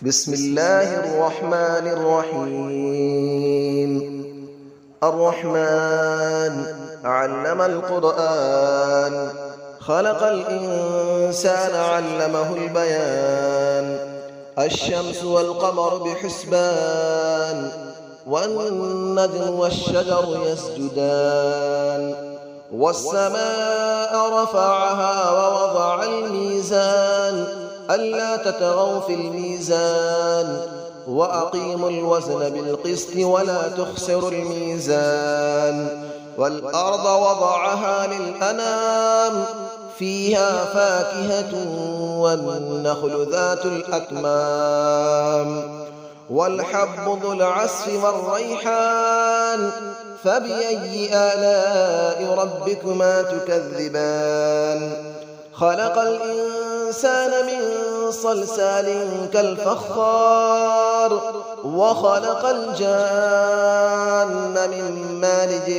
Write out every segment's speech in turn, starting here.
بسم الله الرحمن الرحيم. الرحمن علم القرآن، خلق الإنسان علمه البيان. الشمس والقمر بحسبان، والنجم والشجر يسجدان. والسماء رفعها ووضع الميزان، ألا تطغوا في الميزان، وأقيموا الوزن بالقسط ولا تخسروا الميزان. والأرض وضعها للأنام، فيها فاكهة والنخل ذات الأكمام. والحب ذو العصف والريحان، فبأي آلاء ربكما تكذبان. خلق الإنسان من صلصال كالفخار، وخلق الجان من مارج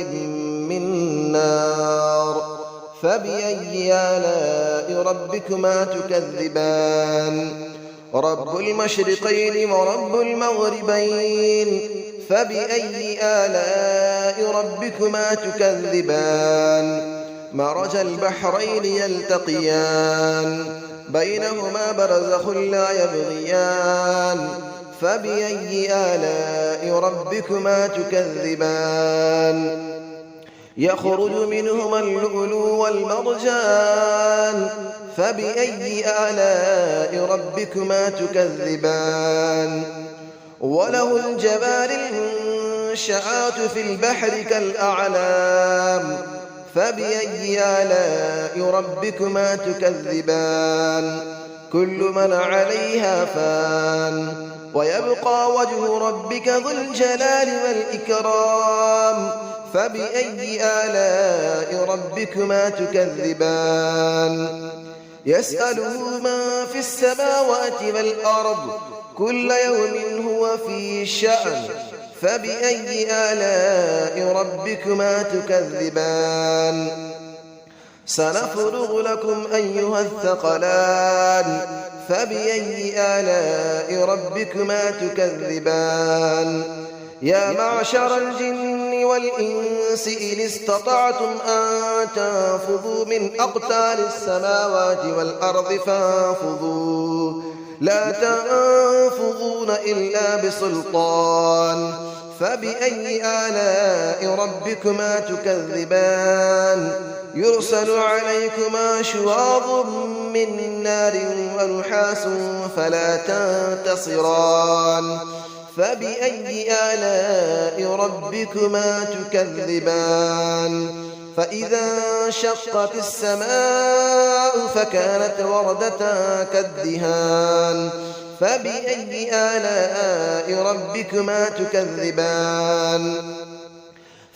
من نار. فبأي آلاء ربكما تكذبان. رب المشرقين ورب المغربين، فبأي آلاء ربكما تكذبان. مرج البحرين يلتقيان، بينهما برزخ لا يبغيان. فبأي آلاء ربكما تكذبان. يخرج منهما اللؤلؤ والمرجان، فبأي آلاء ربكما تكذبان. وله الجوار المنشآت في البحر كالأعلام، فبأي آلاء ربكما تكذبان. كل من عليها فان، ويبقى وجه ربك ذو الجلال والإكرام. فبأي آلاء ربكما تكذبان. يسأله من في السماوات والأرض، كل يوم هو في شأن. فبأي آلاء ربكما تكذبان. سنفرغ لكم أيها الثقلان، فبأي آلاء ربكما تكذبان. يا معشر الجن والإنس إن استطعتم أن تنفذوا من أقطار السماوات والأرض فانفذوا، لا تنفذون إلا بسلطان. فبأي آلاء ربكما تكذبان. يرسل عليكما شواظ من نار ونحاس فلا تنتصران. فبأي آلاء ربكما تكذبان. فإذا انشقت السماء فكانت وردة كالدهان. فبأي آلاء ربكما تكذبان.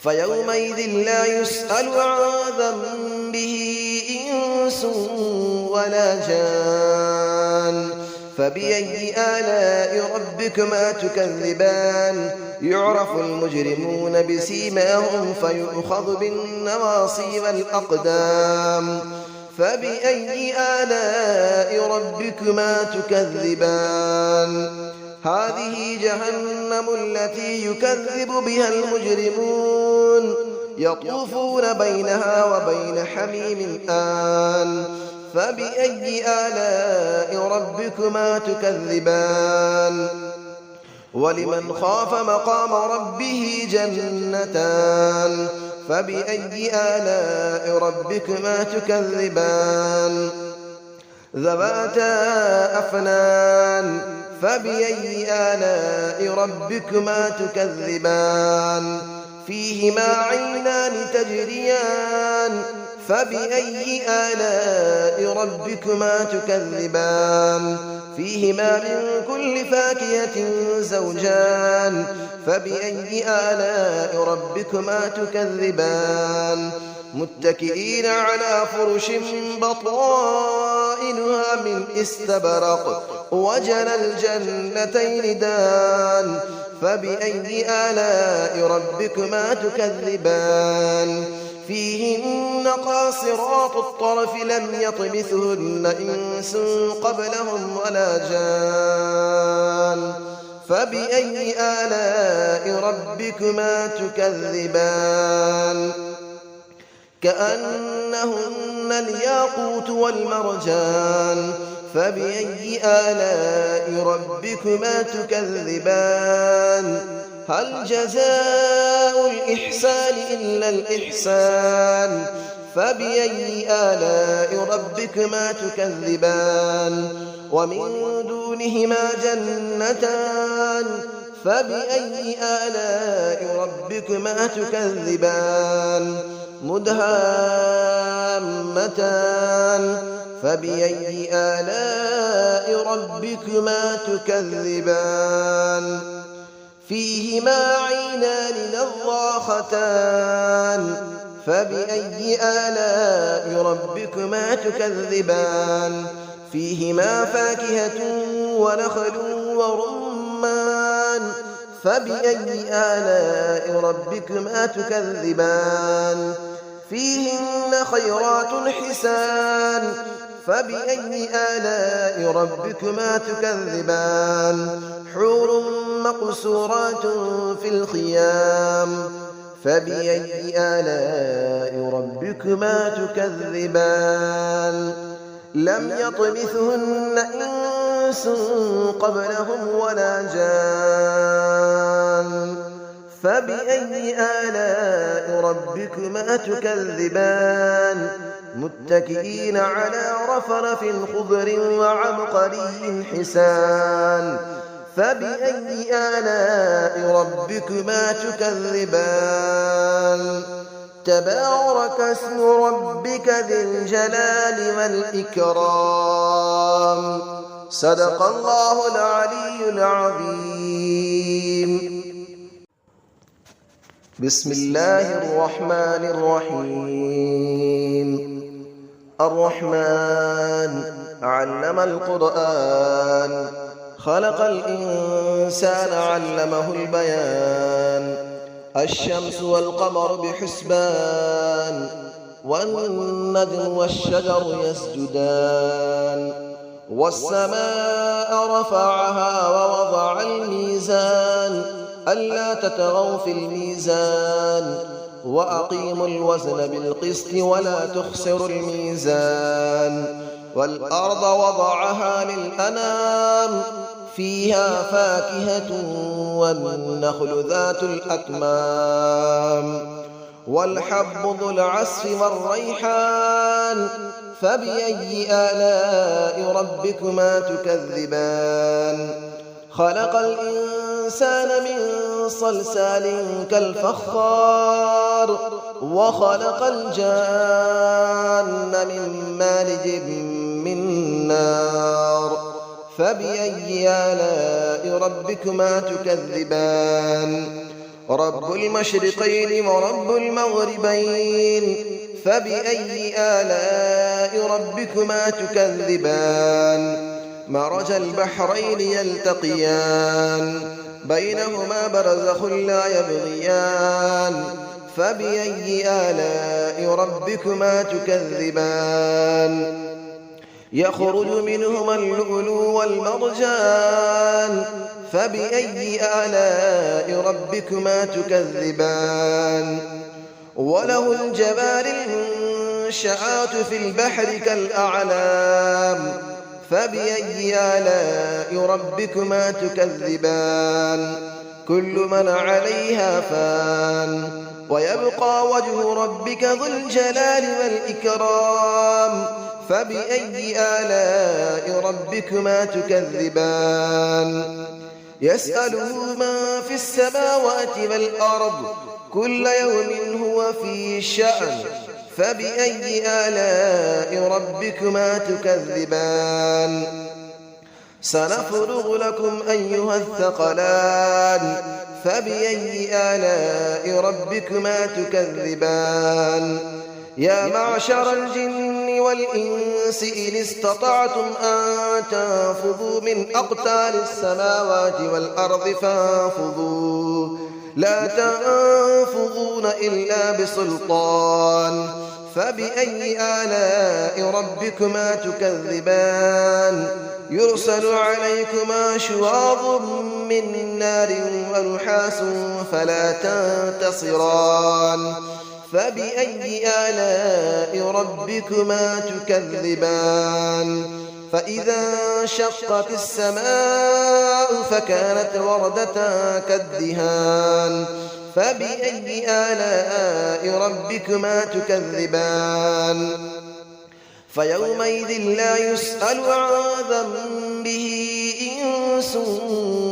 فيومئذ لا يسأل عن ذنبه إنس ولا جان. فبأي آلاء ربكما تكذبان. يعرف المجرمون بسيماهم فيؤخذ بالنواصي والأقدام. فبأي آلاء ربكما تكذبان. هذه جهنم التي يكذب بها المجرمون، يطوفون بينها وبين حميم آن. فبأي آلاء ربكما تكذبان. ولمن خاف مقام ربه جنتان. فبأي آلاء ربكما تكذبان. ذواتا أفنان. فبأي آلاء ربكما تكذبان. فيهما عينان تجريان. فبأي آلاء ربكما تكذبان. فيهما من كل فاكهة زوجان. فبأي آلاء ربكما تكذبان. متكئين على فرش بطائنها من استبرق، وجنى الجنتين دان. فبأي آلاء ربكما تكذبان. فيهن قاصرات الطرف لم يطمثهن إنس قبلهم ولا جان. فبأي آلاء ربكما تكذبان كأنهن الياقوت والمرجان فبأي آلاء ربكما تكذبان هل جزاء الإحسان إلا الإحسان فبأي آلاء ربكما تكذبان ومن دونهما جنتان فبأي آلاء ربكما تكذبان مدهامتان فبأي آلاء ربكما تكذبان فيهما عينان نضاختان فبأي آلاء ربكما تكذبان فيهما فاكهة ونخل ورمان فبأي آلاء ربكما تكذبان فيهن خيرات حسان فبأي آلاء ربكما تكذبان حور مقصورات في الخيام فبأي آلاء ربكما تكذبان لم يطمثهن إنس قبلهم ولا جان فبأي آلاء ربكما تكذبان متكئين على رفرف خضر وعبقري حسان فبأي آلاء ربكما تكذبان تبارك اسم ربك ذي الجلال والإكرام صدق الله العلي العظيم بسم الله الرحمن الرحيم الرحمن علم القرآن خلق الإنسان علمه البيان الشمس والقمر بحسبان والنجم والشجر يسجدان والسماء رفعها ووضع الميزان ألا تطغوا في الميزان وأقيموا الوزن بالقسط ولا تخسروا الميزان والأرض وضعها للأنام فيها فاكهة والنخل ذات الأكمام والحب ذو العصف والريحان فبأي آلاء ربكما تكذبان خلق الإنسان من صلصال كالفخار وخلق الجان من مارج من نار فبأي آلاء ربكما تكذبان رب المشرقين ورب المغربين فبأي آلاء ربكما تكذبان مرج البحرين يلتقيان بينهما برزخ لا يبغيان فبأي آلاء ربكما تكذبان يخرج منهما اللؤلؤ والمرجان فبأي آلاء ربكما تكذبان وله الجبال المنشآت في البحر كالأعلام فبأي آلاء ربكما تكذبان كل من عليها فان ويبقى وجه ربك ذو الجلال والإكرام فبأي آلاء ربكما تكذبان يسأله من في السماوات والأرض كل يوم هو في شأن فبأي آلاء ربكما تكذبان سنفرغ لكم أيها الثقلان فبأي آلاء ربكما تكذبان يا معشر الجن والإنس إن استطعتم أن تنفذوا من أقطار السماوات والأرض فانفذوا لا تنفذون إلا بسلطان فبأي آلاء ربكما تكذبان يرسل عليكما شواظ من نار ونحاس فلا تنتصران فبأي آلاء ربكما تكذبان فإذا انشقت السماء فكانت وردة كالدهان فبأي آلاء ربكما تكذبان فيومئذ لا يسأل عن ذنبه إنس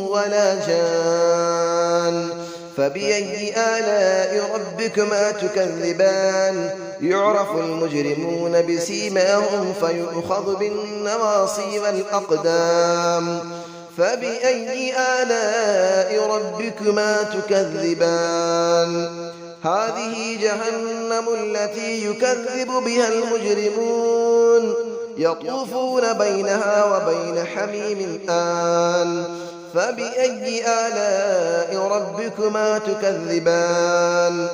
ولا جان فبأي آلاء ربكما تكذبان يعرف المجرمون بسيماهم فيؤخذ بالنواصي والأقدام فبأي آلاء ربكما تكذبان هذه جهنم التي يكذب بها المجرمون يطوفون بينها وبين حميم آن فبأي آلاء ربكما تكذبان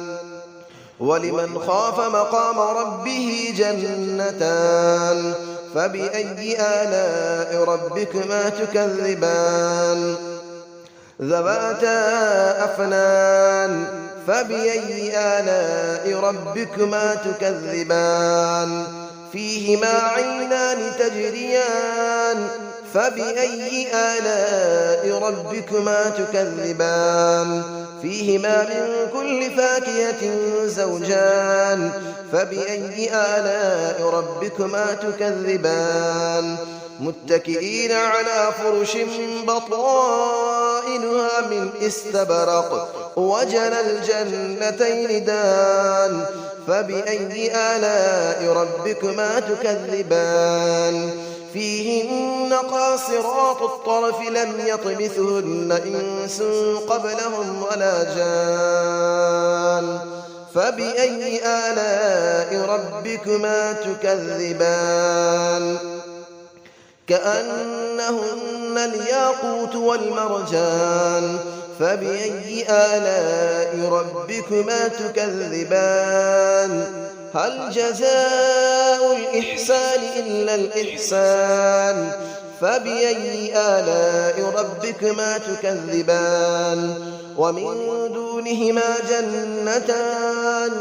ولمن خاف مقام ربه جنتان فبأي آلاء ربكما تكذبان ذواتا أفنان فبأي آلاء ربكما تكذبان فيهما عينان تجريان فبأي آلاء ربكما تكذبان فيهما من كل فاكهة زوجان فبأي آلاء ربكما تكذبان متكئين على فرش بطائنها من استبرق وجنى الجنتين دان فبأي آلاء ربكما تكذبان فيهن قاصرات الطرف لم يطمثهن إنس قبلهم ولا جان فبأي آلاء ربكما تكذبان كأنهن الياقوت والمرجان فبأي آلاء ربكما تكذبان هل جزاء الإحسان إلا الإحسان فبأي آلاء ربكما تكذبان ومن دونهما جنتان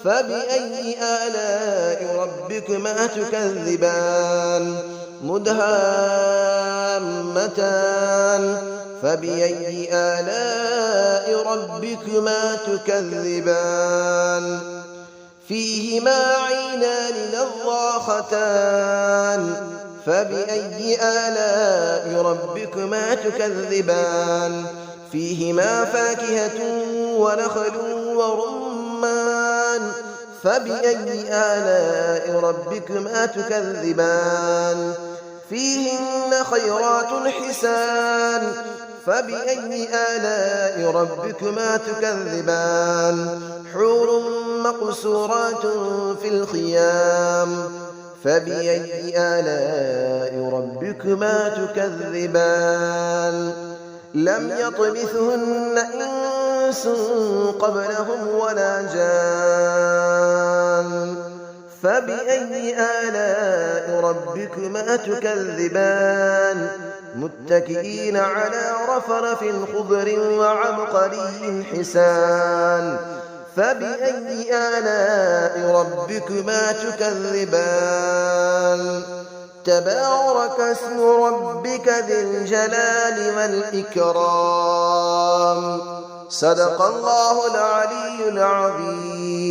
فبأي آلاء ربكما تكذبان مدهامتان فبأي آلاء ربكما تكذبان فيهما عينان نضاختان فبأي آلاء ربكما تكذبان فيهما فاكهة ونخل ورمان فبأي آلاء ربكما تكذبان فيهن خيرات حسان فبأي آلاء ربكما تكذبان حور مقصورات في الخيام فبأي آلاء ربكما تكذبان لم يطمثهن إنس قبلهم ولا جان فبأي آلاء ربكما تكذبان متكئين على رفرف خضر وعبقري حسان فبأي آلاء ربكما تكذبان تبارك اسم ربك ذي الجلال والإكرام صدق الله العلي العظيم.